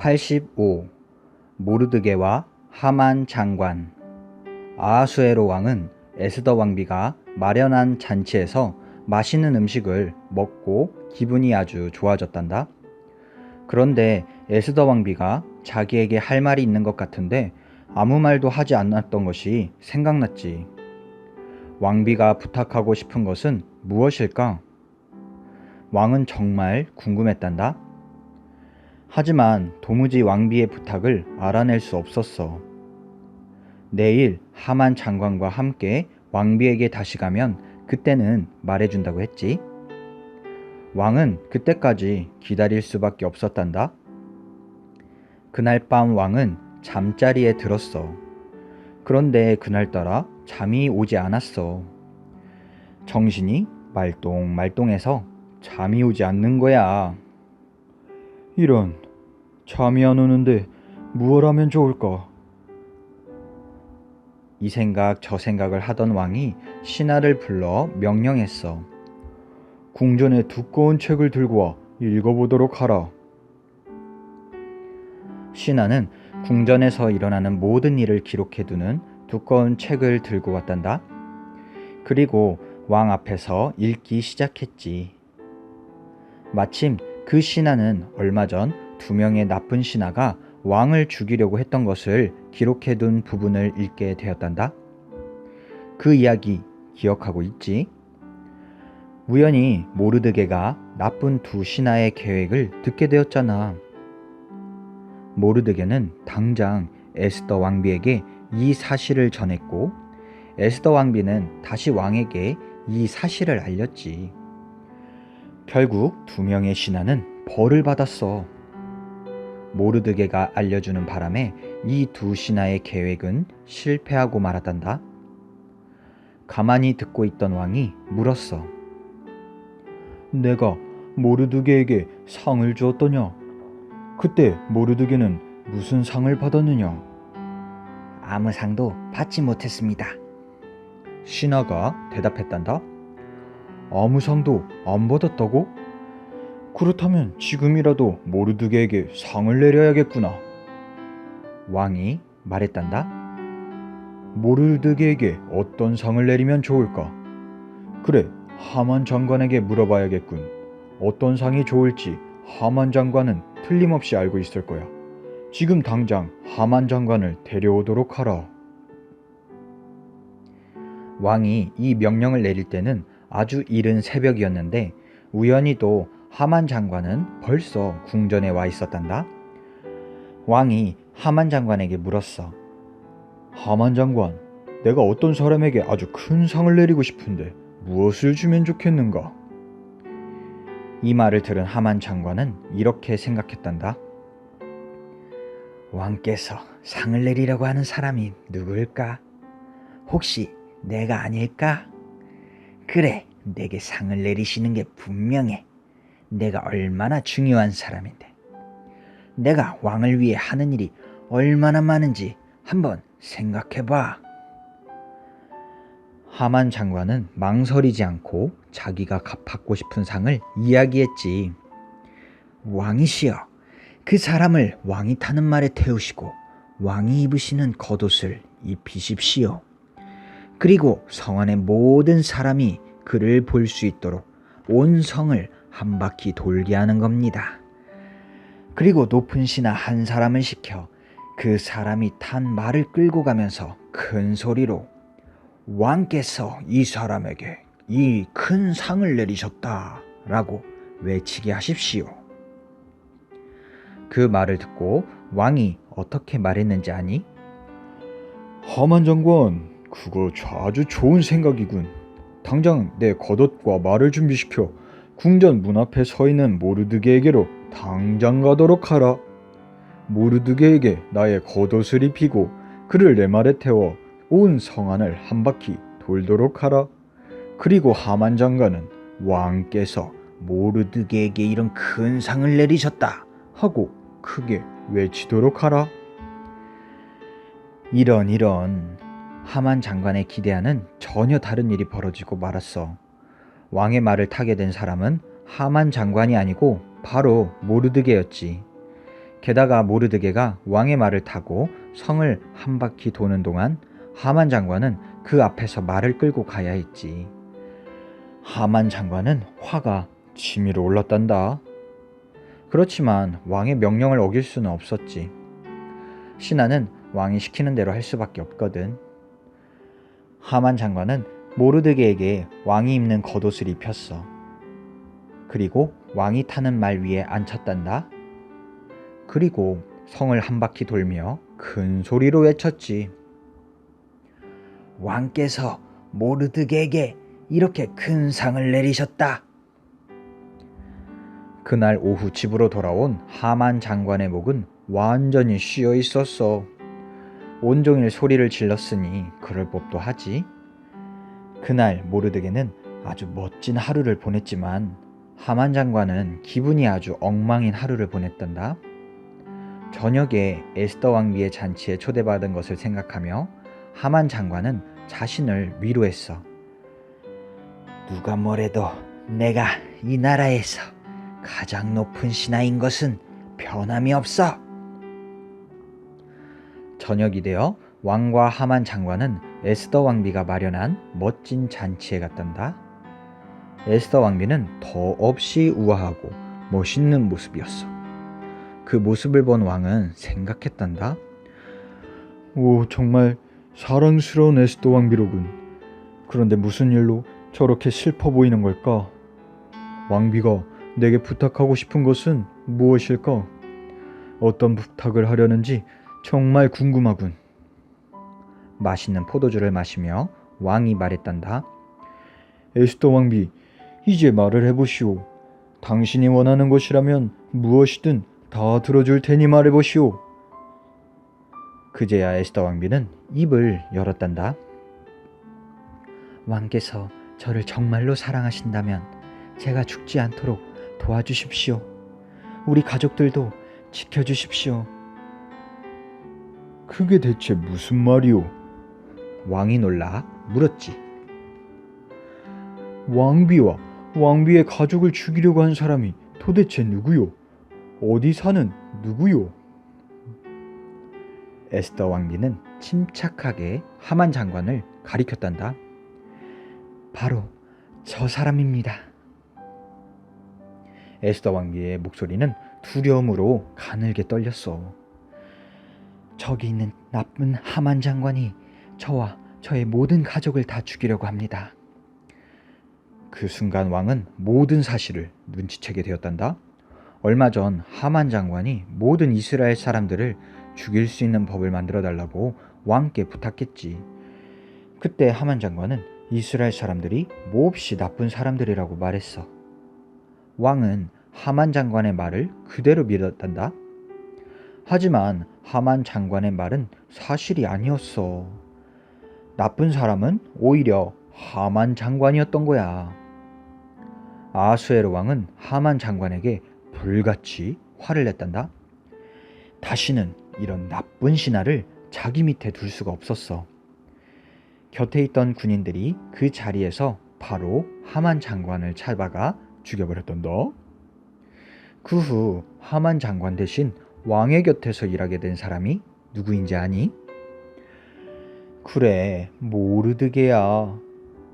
85. 모르드게와 하만 장관. 아하수에로 왕은 에스더 왕비가 마련한 잔치에서 맛있는 음식을 먹고 기분이 아주 좋아졌단다. 그런데 에스더 왕비가 자기에게 할 말이 있는 것 같은데 아무 말도 하지 않았던 것이 생각났지. 왕비가 부탁하고 싶은 것은 무엇일까? 왕은 정말 궁금했단다. 하지만 도무지 왕비의 부탁을 알아낼 수 없었어. 내일 하만 장관과 함께 왕비에게 다시 가면 그때는 말해준다고 했지. 왕은 그때까지 기다릴 수밖에 없었단다. 그날 밤 왕은 잠자리에 들었어. 그런데 그날따라 잠이 오지 않았어. 정신이 말똥말똥해서 잠이 오지 않는 거야. 이런, 잠이 안 오는데 무얼 하면 좋을까? 이 생각 저 생각을 하던 왕이 신하를 불러 명령했어. 궁전에 두꺼운 책을 들고 와 읽어보도록 하라. 신하는 궁전에서 일어나는 모든 일을 기록해두는 두꺼운 책을 들고 왔단다. 그리고 왕 앞에서 읽기 시작했지. 마침 그 신하는 얼마 전 2명의 나쁜 신하가 왕을 죽이려고 했던 것을 기록해둔 부분을 읽게 되었단다. 그 이야기 기억하고 있지? 우연히 모르드게가 나쁜 2 신하의 계획을 듣게 되었잖아. 모르드게는 당장 에스더 왕비에게 이 사실을 전했고 에스더 왕비는 다시 왕에게 이 사실을 알렸지. 결국 2명의 신하는 벌을 받았어. 모르드게가 알려주는 바람에 이 2 신하의 계획은 실패하고 말았단다. 가만히 듣고 있던 왕이 물었어. 내가 모르드게에게 상을 주었더냐? 그때 모르드게는 무슨 상을 받았느냐? 아무 상도 받지 못했습니다. 신하가 대답했단다. 아무 상도 안 받았다고? 그렇다면 지금이라도 모르드게에게 상을 내려야겠구나. 왕이 말했단다. 모르드게에게 어떤 상을 내리면 좋을까? 그래, 하만 장관에게 물어봐야겠군. 어떤 상이 좋을지 하만 장관은 틀림없이 알고 있을 거야. 지금 당장 하만 장관을 데려오도록 하라. 왕이 이 명령을 내릴 때는 아주 이른 새벽이었는데 우연히도 하만 장관은 벌써 궁전에 와 있었단다. 왕이 하만 장관에게 물었어. 하만 장관, 내가 어떤 사람에게 아주 큰 상을 내리고 싶은데 무엇을 주면 좋겠는가? 이 말을 들은 하만 장관은 이렇게 생각했단다. 왕께서 상을 내리려고 하는 사람이 누굴까? 혹시 내가 아닐까? 그래, 내게 상을 내리시는 게 분명해. 내가 얼마나 중요한 사람인데. 내가 왕을 위해 하는 일이 얼마나 많은지 한번 생각해봐. 하만 장관은 망설이지 않고 자기가 받고 싶은 상을 이야기했지. 왕이시여, 그 사람을 왕이 타는 말에 태우시고 왕이 입으시는 겉옷을 입히십시오. 그리고 성 안의 모든 사람이 그를 볼 수 있도록 온 성을 한 바퀴 돌게 하는 겁니다. 그리고 높은 신하 한 사람을 시켜 그 사람이 탄 말을 끌고 가면서 큰 소리로 왕께서 이 사람에게 이 큰 상을 내리셨다 라고 외치게 하십시오. 그 말을 듣고 왕이 어떻게 말했는지 아니? 하만 장관, 그거 아주 좋은 생각이군. 당장 내 겉옷과 말을 준비시켜 궁전 문 앞에 서 있는 모르드게에게로 당장 가도록 하라. 모르드게에게 나의 겉옷을 입히고 그를 내 말에 태워 온 성안을 한 바퀴 돌도록 하라. 그리고 하만 장관은 왕께서 모르드게에게 이런 큰 상을 내리셨다 하고 크게 외치도록 하라. 이런 하만 장관의 기대와는 전혀 다른 일이 벌어지고 말았어. 왕의 말을 타게 된 사람은 하만 장관이 아니고 바로 모르드게였지. 게다가 모르드게가 왕의 말을 타고 성을 한 바퀴 도는 동안 하만 장관은 그 앞에서 말을 끌고 가야 했지. 하만 장관은 화가 치밀어 올랐단다. 그렇지만 왕의 명령을 어길 수는 없었지. 신하는 왕이 시키는 대로 할 수밖에 없거든. 하만 장관은 모르드게에게 왕이 입는 겉옷을 입혔어. 그리고 왕이 타는 말 위에 앉혔단다. 그리고 성을 한 바퀴 돌며 큰 소리로 외쳤지. 왕께서 모르드게에게 이렇게 큰 상을 내리셨다. 그날 오후 집으로 돌아온 하만 장관의 목은 완전히 쉬어 있었어. 온종일 소리를 질렀으니 그럴 법도 하지. 그날 모르드게는 아주 멋진 하루를 보냈지만 하만 장관은 기분이 아주 엉망인 하루를 보냈단다. 저녁에 에스더 왕비의 잔치에 초대받은 것을 생각하며 하만 장관은 자신을 위로했어. 누가 뭐래도 내가 이 나라에서 가장 높은 신하인 것은 변함이 없어. 저녁이 되어 왕과 하만 장관은 에스더 왕비가 마련한 멋진 잔치에 갔단다. 에스더 왕비는 더없이 우아하고 멋있는 모습이었어. 그 모습을 본 왕은 생각했단다. 오, 정말 사랑스러운 에스더 왕비로군. 그런데 무슨 일로 저렇게 슬퍼 보이는 걸까? 왕비가 내게 부탁하고 싶은 것은 무엇일까? 어떤 부탁을 하려는지 정말 궁금하군. 맛있는 포도주를 마시며 왕이 말했단다. 에스더 왕비, 이제 말을 해보시오. 당신이 원하는 것이라면 무엇이든 다 들어줄 테니 말해보시오. 그제야 에스더 왕비는 입을 열었단다. 왕께서 저를 정말로 사랑하신다면 제가 죽지 않도록 도와주십시오. 우리 가족들도 지켜주십시오. 그게 대체 무슨 말이오? 왕이 놀라 물었지. 왕비와 왕비의 가족을 죽이려고 한 사람이 도대체 누구요? 어디 사는 누구요? 에스더 왕비는 침착하게 하만 장관을 가리켰단다. 바로 저 사람입니다. 에스더 왕비의 목소리는 두려움으로 가늘게 떨렸어. 저기 있는 나쁜 하만 장관이 저와 저의 모든 가족을 다 죽이려고 합니다. 그 순간 왕은 모든 사실을 눈치채게 되었단다. 얼마 전 하만 장관이 모든 이스라엘 사람들을 죽일 수 있는 법을 만들어 달라고 왕께 부탁했지. 그때 하만 장관은 이스라엘 사람들이 몹시 나쁜 사람들이라고 말했어. 왕은 하만 장관의 말을 그대로 믿었단다. 하지만 하만 장관의 말은 사실이 아니었어. 나쁜 사람은 오히려 하만 장관이었던 거야. 아하수에로 왕은 하만 장관에게 불같이 화를 냈단다. 다시는 이런 나쁜 신하를 자기 밑에 둘 수가 없었어. 곁에 있던 군인들이 그 자리에서 바로 하만 장관을 잡아가 죽여버렸단다. 그 후 하만 장관 대신 왕의 곁에서 일하게 된 사람이 누구인지 아니? 그래, 모르드게야.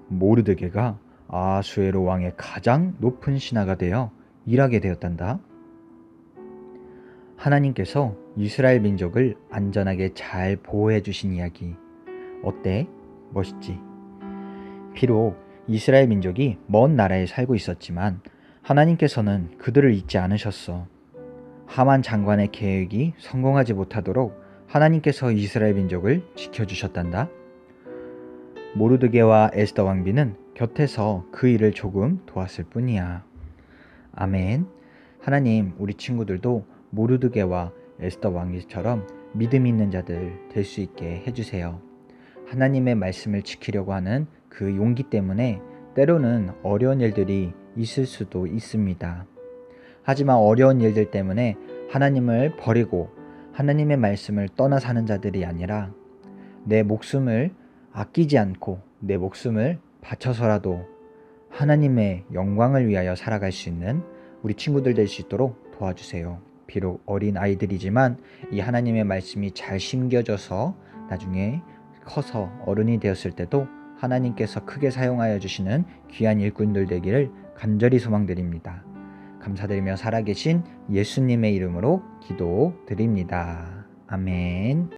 모르드게가 아하수에로 왕의 가장 높은 신하가 되어 일하게 되었단다. 하나님께서 이스라엘 민족을 안전하게 잘 보호해 주신 이야기. 어때? 멋있지? 비록 이스라엘 민족이 먼 나라에 살고 있었지만 하나님께서는 그들을 잊지 않으셨어. 하만 장관의 계획이 성공하지 못하도록 하나님께서 이스라엘 민족을 지켜주셨단다. 모르드게와 에스더 왕비는 곁에서 그 일을 조금 도왔을 뿐이야. 아멘. 하나님, 우리 친구들도 모르드게와 에스더 왕비처럼 믿음 있는 자들 될 수 있게 해주세요. 하나님의 말씀을 지키려고 하는 그 용기 때문에 때로는 어려운 일들이 있을 수도 있습니다. 하지만 어려운 일들 때문에 하나님을 버리고 하나님의 말씀을 떠나 사는 자들이 아니라 내 목숨을 아끼지 않고 내 목숨을 바쳐서라도 하나님의 영광을 위하여 살아갈 수 있는 우리 친구들 될 수 있도록 도와주세요. 비록 어린 아이들이지만 이 하나님의 말씀이 잘 심겨져서 나중에 커서 어른이 되었을 때도 하나님께서 크게 사용하여 주시는 귀한 일꾼들 되기를 간절히 소망드립니다. 감사드리며 살아계신 예수님의 이름으로 기도드립니다. 아멘.